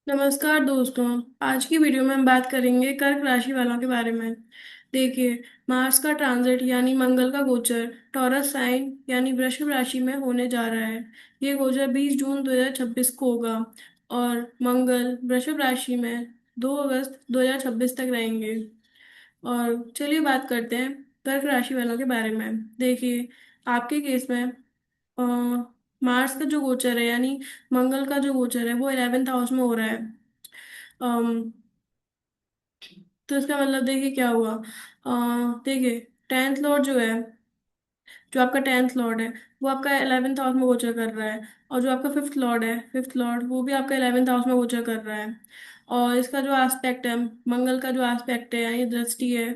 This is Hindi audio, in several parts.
नमस्कार दोस्तों। आज की वीडियो में हम बात करेंगे कर्क राशि वालों के बारे में। देखिए, मार्स का ट्रांजिट यानी मंगल का गोचर टॉरस साइन यानी वृषभ राशि में होने जा रहा है। ये गोचर 20 जून 2026 को होगा और मंगल वृषभ राशि में 2 अगस्त 2026 तक रहेंगे। और चलिए बात करते हैं कर्क राशि वालों के बारे में। देखिए, आपके केस में अ, मार्स का जो गोचर है यानी मंगल का जो गोचर है वो 11th हाउस में हो रहा है। अम, तो इसका मतलब देखिए क्या हुआ। देखिए, टेंथ लॉर्ड जो है, जो आपका टेंथ लॉर्ड है वो आपका 11th हाउस में गोचर कर रहा है। और जो आपका फिफ्थ लॉर्ड है, फिफ्थ लॉर्ड वो भी आपका 11th हाउस में गोचर कर रहा है। और इसका जो एस्पेक्ट है, मंगल का जो एस्पेक्ट है यानी दृष्टि है,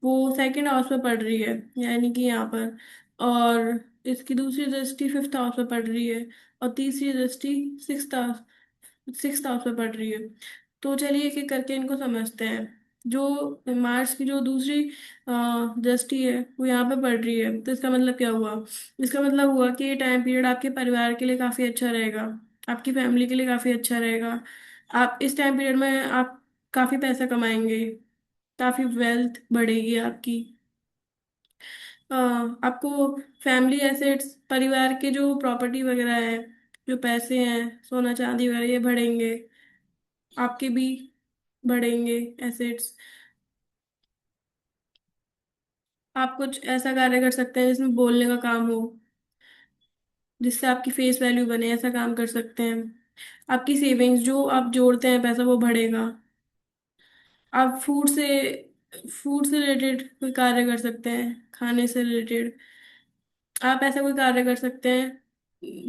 वो सेकंड हाउस में पड़ रही है यानी कि यहाँ पर। और इसकी दूसरी दृष्टि फिफ्थ हाउस में पड़ रही है और तीसरी दृष्टि सिक्स्थ सिक्स्थ हाउस में पड़ रही है। तो चलिए एक एक करके इनको समझते हैं। जो मार्स की जो दूसरी दृष्टि है वो यहाँ पे पड़ रही है, तो इसका मतलब क्या हुआ। इसका मतलब हुआ कि ये टाइम पीरियड आपके परिवार के लिए काफ़ी अच्छा रहेगा, आपकी फैमिली के लिए काफ़ी अच्छा रहेगा। आप इस टाइम पीरियड में आप काफ़ी पैसा कमाएंगे, काफ़ी वेल्थ बढ़ेगी आपकी। अ, आपको फैमिली एसेट्स, परिवार के जो प्रॉपर्टी वगैरह है, जो पैसे हैं, सोना चांदी वगैरह, ये बढ़ेंगे, आपके भी बढ़ेंगे एसेट्स। आप कुछ ऐसा कार्य कर सकते हैं जिसमें बोलने का काम हो, जिससे आपकी फेस वैल्यू बने, ऐसा काम कर सकते हैं। आपकी सेविंग्स जो आप जोड़ते हैं पैसा वो बढ़ेगा। आप फूड से रिलेटेड कोई कार्य कर सकते हैं, खाने से रिलेटेड। आप ऐसा कोई कार्य कर सकते हैं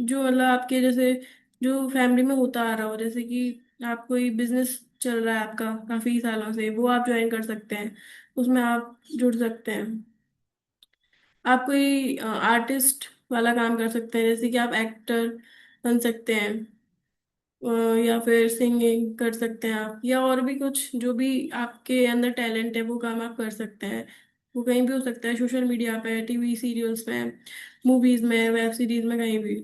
जो मतलब आपके जैसे जो फैमिली में होता आ रहा हो, जैसे कि आप कोई बिजनेस चल रहा है आपका काफी सालों से, वो आप ज्वाइन कर सकते हैं, उसमें आप जुड़ सकते हैं। आप कोई आर्टिस्ट वाला काम कर सकते हैं, जैसे कि आप एक्टर बन सकते हैं, अ, या फिर सिंगिंग कर सकते हैं आप, या और भी कुछ जो भी आपके अंदर टैलेंट है वो काम आप कर सकते हैं। वो कहीं भी हो सकता है, सोशल मीडिया पे, टीवी सीरियल्स में, मूवीज में, वेब सीरीज में, कहीं भी।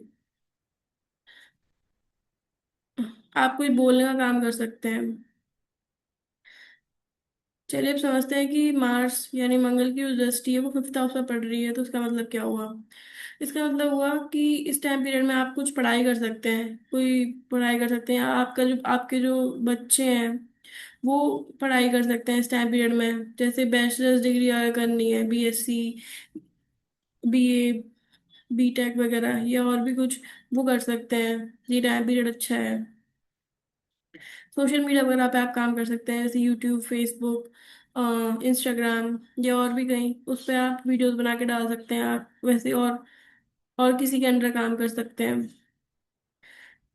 आप कोई बोलने का काम कर सकते हैं। चलिए अब समझते हैं कि मार्स यानी मंगल की जो दृष्टि है वो फिफ्थ हाउस में पड़ रही है, तो उसका मतलब क्या हुआ। इसका मतलब हुआ कि इस टाइम पीरियड में आप कुछ पढ़ाई कर सकते हैं, कोई पढ़ाई कर सकते हैं। आपका जो आपके जो बच्चे हैं वो पढ़ाई कर सकते हैं इस टाइम पीरियड में, जैसे बैचलर्स डिग्री अगर करनी है, बीएससी, बीए, बीटेक वगैरह, या और भी कुछ वो कर सकते हैं। ये टाइम पीरियड अच्छा है। सोशल मीडिया वगैरह पे आप काम कर सकते हैं, जैसे यूट्यूब, फेसबुक, इंस्टाग्राम, या और भी कहीं उस पर आप वीडियोस बना के डाल सकते हैं आप वैसे। और किसी के अंडर काम कर सकते हैं।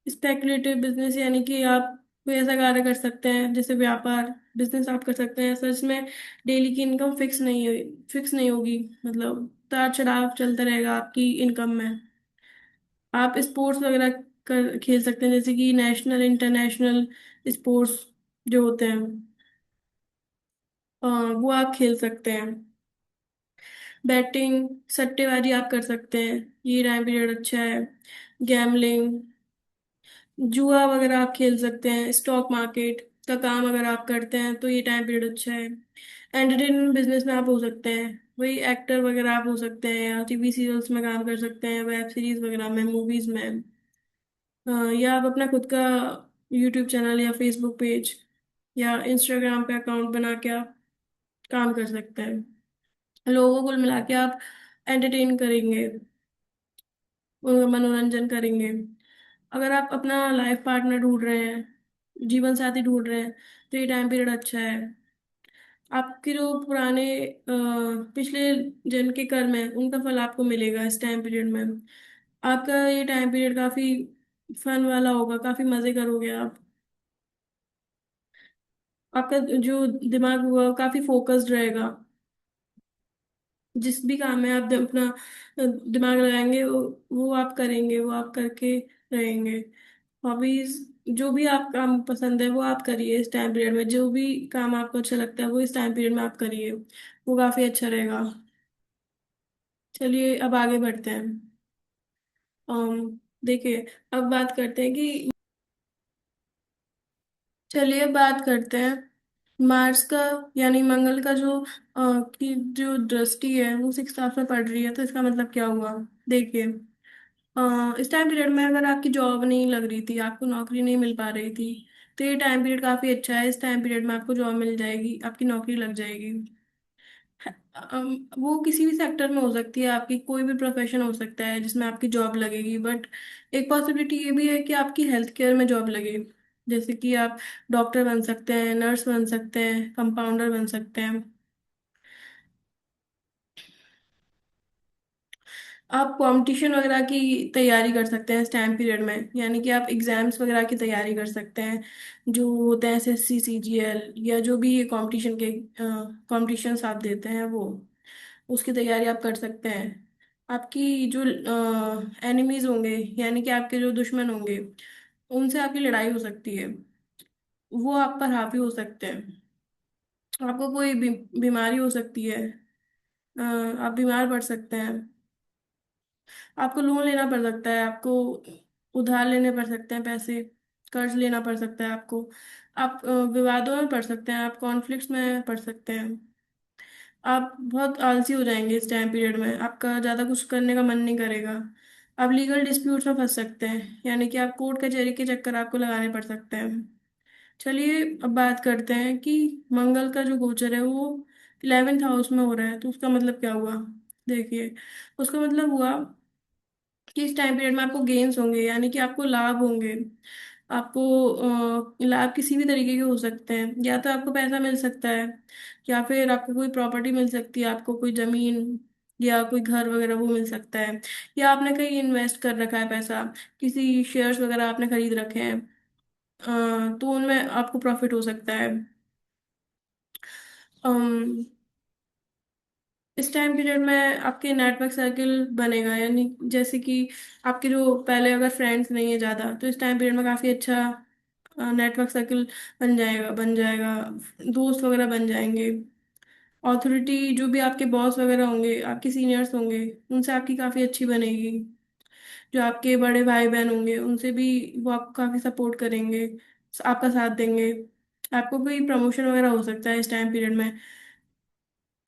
स्पेकुलेटिव बिजनेस यानी कि आप कोई ऐसा कार्य कर सकते हैं, जैसे व्यापार, बिजनेस आप कर सकते हैं सच में। डेली की इनकम फिक्स नहीं होगी, मतलब उतार चढ़ाव चलता रहेगा आपकी इनकम में। आप स्पोर्ट्स वगैरह खेल सकते हैं, जैसे कि नेशनल इंटरनेशनल स्पोर्ट्स जो होते हैं, वो आप खेल सकते हैं। बैटिंग, सट्टेबाजी आप कर सकते हैं, ये टाइम पीरियड अच्छा है। गैमलिंग, जुआ वगैरह आप खेल सकते हैं। स्टॉक मार्केट का काम अगर आप करते हैं तो ये टाइम पीरियड अच्छा है। एंटरटेनमेंट बिजनेस में आप हो सकते हैं, वही एक्टर वगैरह आप हो सकते हैं, या टीवी सीरियल्स में काम कर सकते हैं, वेब सीरीज वगैरह में, मूवीज में। या आप अपना खुद का यूट्यूब चैनल या फेसबुक पेज या इंस्टाग्राम पे अकाउंट बना के आप काम कर सकते हैं। लोगों को कुल मिला के आप एंटरटेन करेंगे, उनका मनोरंजन करेंगे। अगर आप अपना लाइफ पार्टनर ढूंढ रहे हैं, जीवन साथी ढूंढ रहे हैं, तो ये टाइम पीरियड अच्छा है। आपके जो पुराने पिछले जन्म के कर्म है उनका फल आपको मिलेगा इस टाइम पीरियड में। आपका ये टाइम पीरियड काफी फन वाला होगा, काफी मजे करोगे आप। आपका जो दिमाग हुआ काफी फोकस्ड रहेगा। जिस भी काम में आप अपना दिमाग लगाएंगे वो आप करेंगे, वो आप करके रहेंगे। हॉबीज, जो भी आप काम पसंद है वो आप करिए इस टाइम पीरियड में। जो भी काम आपको अच्छा लगता है वो इस टाइम पीरियड में आप करिए, वो काफी अच्छा रहेगा। चलिए अब आगे बढ़ते हैं। देखिए, अब बात करते हैं कि चलिए अब बात करते हैं मार्स का यानी मंगल का जो की जो दृष्टि है वो सिक्स हाउस में पड़ रही है, तो इसका मतलब क्या हुआ। देखिए, इस टाइम पीरियड में अगर आपकी जॉब नहीं लग रही थी, आपको नौकरी नहीं मिल पा रही थी, तो ये टाइम पीरियड काफी अच्छा है। इस टाइम पीरियड में आपको जॉब मिल जाएगी, आपकी नौकरी लग जाएगी। वो किसी भी सेक्टर में हो सकती है, आपकी कोई भी प्रोफेशन हो सकता है जिसमें आपकी जॉब लगेगी। बट एक पॉसिबिलिटी ये भी है कि आपकी हेल्थ केयर में जॉब लगे। जैसे कि आप डॉक्टर बन सकते हैं, नर्स बन सकते हैं, कंपाउंडर बन सकते हैं। आप कंपटीशन वगैरह की तैयारी कर सकते हैं इस टाइम पीरियड में, यानी कि आप एग्जाम्स वगैरह की तैयारी कर सकते हैं, जो होते हैं एसएससी सीजीएल, या जो भी ये कंपटीशन के कॉम्पिटिशन्स आप देते हैं वो, उसकी तैयारी आप कर सकते हैं। आपकी जो एनिमीज होंगे, यानी कि आपके जो दुश्मन होंगे, उनसे आपकी लड़ाई हो सकती है, वो आप पर हावी हो सकते हैं। आपको कोई बीमारी हो सकती है, आप बीमार पड़ सकते हैं, आपको लोन लेना पड़ सकता है, आपको उधार लेने पड़ सकते हैं पैसे, कर्ज लेना पड़ सकता है आपको। आप विवादों में पड़ सकते हैं, आप कॉन्फ्लिक्ट्स में पड़ सकते हैं। आप बहुत आलसी हो जाएंगे इस टाइम पीरियड में, आपका ज़्यादा कुछ करने का मन नहीं करेगा। आप लीगल डिस्प्यूट्स में फंस सकते हैं, यानी कि आप कोर्ट कचहरी के चक्कर आपको लगाने पड़ सकते हैं। चलिए अब बात करते हैं कि मंगल का जो गोचर है वो 11th हाउस में हो रहा है, तो उसका मतलब क्या हुआ। देखिए, उसका मतलब हुआ कि इस टाइम पीरियड में आपको गेन्स होंगे, यानी कि आपको लाभ होंगे। आपको लाभ किसी भी तरीके के हो सकते हैं, या तो आपको पैसा मिल सकता है, या फिर आपको कोई प्रॉपर्टी मिल सकती है, आपको कोई जमीन या कोई घर वगैरह वो मिल सकता है, या आपने कहीं इन्वेस्ट कर रखा है पैसा, किसी शेयर्स वगैरह आपने खरीद रखे हैं, तो उनमें आपको प्रॉफिट हो सकता है। अम, इस टाइम पीरियड में आपके नेटवर्क सर्किल बनेगा, यानी जैसे कि आपके जो पहले अगर फ्रेंड्स नहीं है ज़्यादा, तो इस टाइम पीरियड में काफ़ी अच्छा नेटवर्क सर्किल बन जाएगा, दोस्त वगैरह बन जाएंगे। ऑथोरिटी जो भी आपके बॉस वगैरह होंगे, आपके सीनियर्स होंगे, उनसे आपकी काफ़ी अच्छी बनेगी। जो आपके बड़े भाई बहन होंगे उनसे भी वो आपको काफ़ी सपोर्ट करेंगे, आपका साथ देंगे। आपको कोई प्रमोशन वगैरह हो सकता है इस टाइम पीरियड में,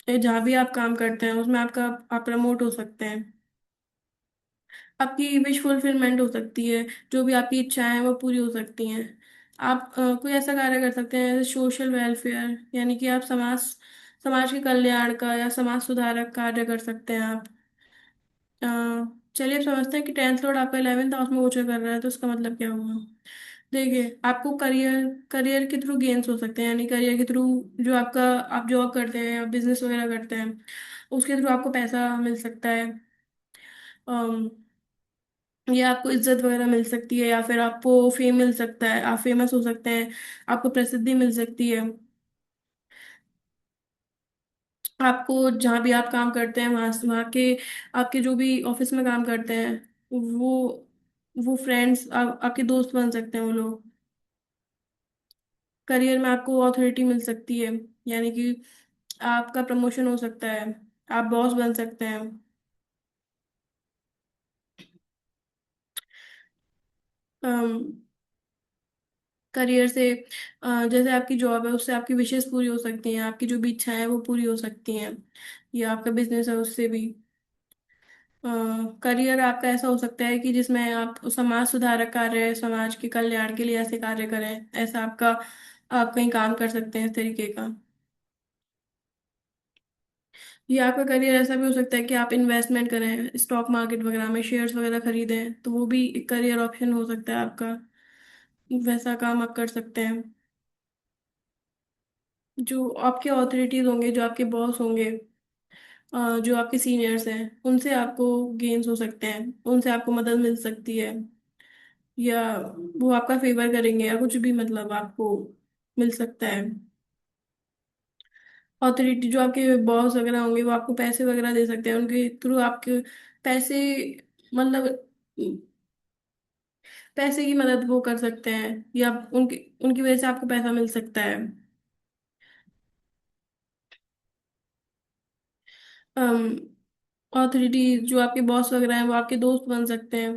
जहाँ भी आप काम करते हैं उसमें आप प्रमोट हो सकते हैं। आपकी विश फुलफिलमेंट हो सकती है, जो भी आपकी इच्छाएं हैं वो पूरी हो सकती हैं। आप कोई ऐसा कार्य कर सकते हैं सोशल वेलफेयर, यानी कि आप समाज समाज के कल्याण का या समाज सुधारक कार्य कर सकते हैं आप। अ, चलिए अब समझते हैं कि 10th लॉर्ड आपका 11th हाउस में गोचर कर रहा है, तो उसका मतलब क्या हुआ। देखिए, आपको करियर करियर के थ्रू गेन्स हो सकते हैं, यानी करियर के थ्रू जो आपका आप जॉब करते हैं या बिजनेस वगैरह करते हैं, उसके थ्रू आपको पैसा मिल सकता है। अम, या आपको इज्जत वगैरह मिल सकती है, या फिर आपको फेम मिल सकता है, आप फेमस हो सकते हैं, आपको प्रसिद्धि मिल सकती है। आपको जहाँ भी आप काम करते हैं वहाँ के आपके जो भी ऑफिस में काम करते हैं, वो वो फ्रेंड्स आपके दोस्त बन सकते हैं वो लोग। करियर में आपको अथॉरिटी मिल सकती है, यानी कि आपका प्रमोशन हो सकता है, आप बॉस बन सकते हैं। करियर से जैसे आपकी जॉब है उससे आपकी विशेष पूरी हो सकती हैं, आपकी जो भी इच्छाएं हैं वो पूरी हो सकती हैं, या आपका बिजनेस है उससे भी। करियर आपका ऐसा हो सकता है कि जिसमें आप समाज सुधारक कार्य, समाज के कल्याण के लिए ऐसे कार्य करें, ऐसा आपका आप कहीं काम कर सकते हैं इस तरीके का। ये आपका करियर ऐसा भी हो सकता है कि आप इन्वेस्टमेंट करें स्टॉक मार्केट वगैरह में, शेयर्स वगैरह खरीदें, तो वो भी एक करियर ऑप्शन हो सकता है आपका। वैसा काम आप कर सकते हैं। जो आपके ऑथोरिटीज होंगे, जो आपके बॉस होंगे, जो आपके सीनियर्स हैं, उनसे आपको गेन्स हो सकते हैं, उनसे आपको मदद मिल सकती है, या वो आपका फेवर करेंगे, या कुछ भी मतलब आपको मिल सकता है। ऑथोरिटी जो आपके बॉस वगैरह होंगे वो आपको पैसे वगैरह दे सकते हैं, उनके थ्रू आपके पैसे मतलब पैसे की मदद वो कर सकते हैं, या उनकी उनकी वजह से आपको पैसा मिल सकता है। ऑथोरिटी जो आपके बॉस वगैरह हैं वो आपके दोस्त बन सकते हैं।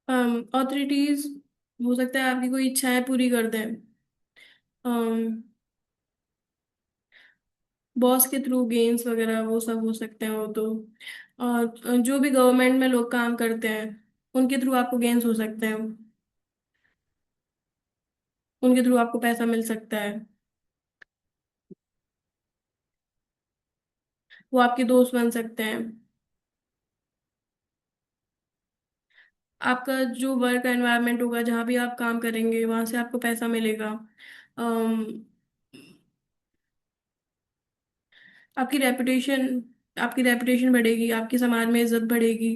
ऑथोरिटीज हो सकता है आपकी कोई इच्छाएं पूरी कर दें। बॉस के थ्रू गेम्स वगैरह वो सब हो सकते हैं वो तो। और जो भी गवर्नमेंट में लोग काम करते हैं उनके थ्रू आपको गेम्स हो सकते हैं। उनके थ्रू आपको पैसा मिल सकता है। वो आपके दोस्त बन सकते हैं। आपका जो वर्क एनवायरनमेंट होगा जहाँ भी आप काम करेंगे वहां से आपको पैसा मिलेगा। अम, आपकी रेपुटेशन आपकी रेपुटेशन बढ़ेगी, आपकी समाज में इज्जत बढ़ेगी।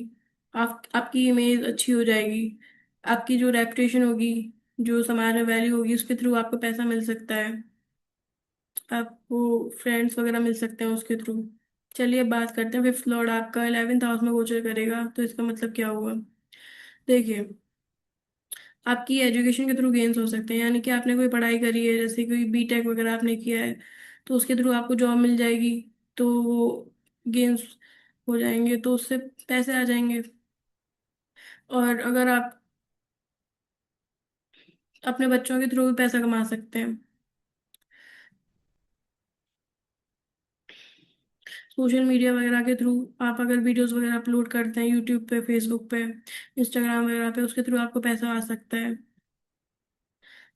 आपकी इमेज अच्छी हो जाएगी। आपकी जो रेपुटेशन होगी, जो समाज में वैल्यू होगी, उसके थ्रू आपको पैसा मिल सकता है। आपको फ्रेंड्स वगैरह मिल सकते हैं उसके थ्रू। चलिए अब बात करते हैं, फिफ्थ लॉर्ड आपका 11th हाउस में गोचर करेगा तो इसका मतलब क्या हुआ। देखिए, आपकी एजुकेशन के थ्रू गेन्स हो सकते हैं, यानी कि आपने कोई पढ़ाई करी है, जैसे कोई बीटेक वगैरह आपने किया है, तो उसके थ्रू आपको जॉब मिल जाएगी। तो वो गेन्स हो जाएंगे तो उससे पैसे आ जाएंगे। और अगर आप अपने बच्चों के थ्रू भी पैसा कमा सकते हैं। सोशल मीडिया वगैरह के थ्रू आप अगर वीडियोस वगैरह अपलोड करते हैं यूट्यूब पे, फेसबुक पे, इंस्टाग्राम वगैरह पे, उसके थ्रू आपको पैसा आ सकता है।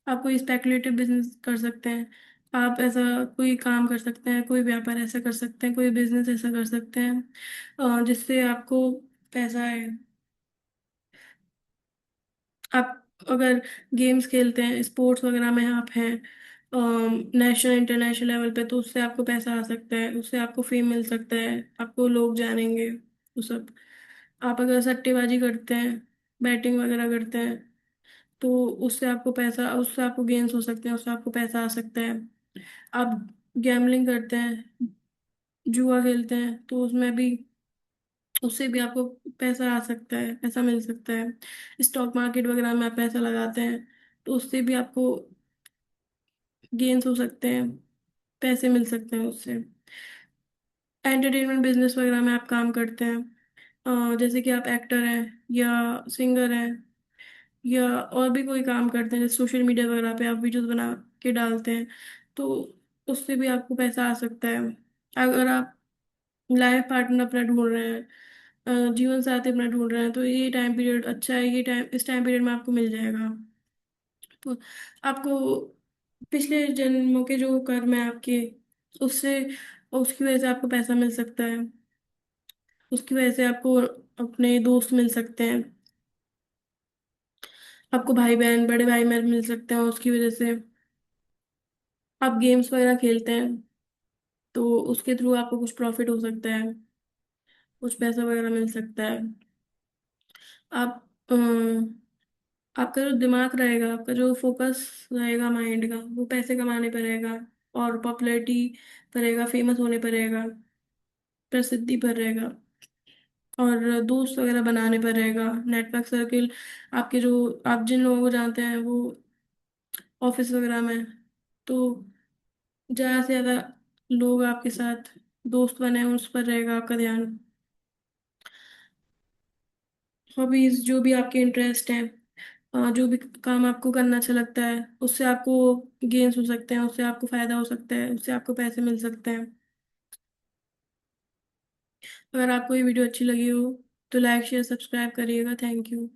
आप कोई स्पेकुलेटिव बिजनेस कर सकते हैं। आप ऐसा कोई काम कर सकते हैं, कोई व्यापार ऐसा कर सकते हैं, कोई बिजनेस ऐसा कर सकते हैं जिससे आपको पैसा आए। आप अगर गेम्स खेलते हैं, स्पोर्ट्स वगैरह में आप हैं नेशनल इंटरनेशनल लेवल पे, तो उससे आपको पैसा आ सकता है, उससे आपको फेम मिल सकता है, आपको लोग जानेंगे वो सब। आप अगर सट्टेबाजी करते हैं, बैटिंग वगैरह करते हैं, तो उससे आपको गेन्स हो सकते हैं, उससे आपको पैसा आ सकता है। आप गैम्बलिंग करते हैं, जुआ खेलते हैं, तो उसमें भी उससे भी आपको पैसा आ सकता है, पैसा मिल सकता है। स्टॉक मार्केट वगैरह में आप पैसा लगाते हैं, तो उससे भी आपको गेन्स हो सकते हैं, पैसे मिल सकते हैं उससे। एंटरटेनमेंट बिजनेस वगैरह में आप काम करते हैं, जैसे कि आप एक्टर हैं या सिंगर हैं, या और भी कोई काम करते हैं, जैसे सोशल मीडिया वगैरह पे आप वीडियोस बना के डालते हैं, तो उससे भी आपको पैसा आ सकता है। अगर आप लाइफ पार्टनर अपना ढूंढ रहे हैं, जीवन साथी अपना ढूंढ रहे हैं, तो ये टाइम पीरियड अच्छा है, इस टाइम पीरियड में आपको मिल जाएगा। तो आपको पिछले जन्मों के जो कर्म है आपके, उससे उसकी वजह से आपको पैसा मिल सकता है। उसकी वजह से आपको अपने दोस्त मिल सकते हैं। आपको भाई बहन, बड़े भाई बहन मिल सकते हैं उसकी वजह से। आप गेम्स वगैरह खेलते हैं तो उसके थ्रू आपको कुछ प्रॉफिट हो सकता है, कुछ पैसा वगैरह मिल सकता है। आप आपका जो दिमाग रहेगा, आपका जो फोकस रहेगा माइंड का, वो पैसे कमाने पर रहेगा, और पॉपुलैरिटी पर रहेगा, फेमस होने पर रहेगा, प्रसिद्धि पर रहेगा, और दोस्त वगैरह बनाने पर रहेगा, नेटवर्क सर्किल। आपके जो आप जिन लोगों को जानते हैं वो ऑफिस वगैरह में, तो ज़्यादा से ज़्यादा लोग आपके साथ दोस्त बने उस पर रहेगा आपका ध्यान। हॉबीज, जो भी आपके इंटरेस्ट हैं, जो भी काम आपको करना अच्छा लगता है, उससे आपको गेन्स हो सकते हैं, उससे आपको फायदा हो सकता है, उससे आपको पैसे मिल सकते हैं। अगर आपको ये वीडियो अच्छी लगी हो तो लाइक शेयर सब्सक्राइब करिएगा। Thank you.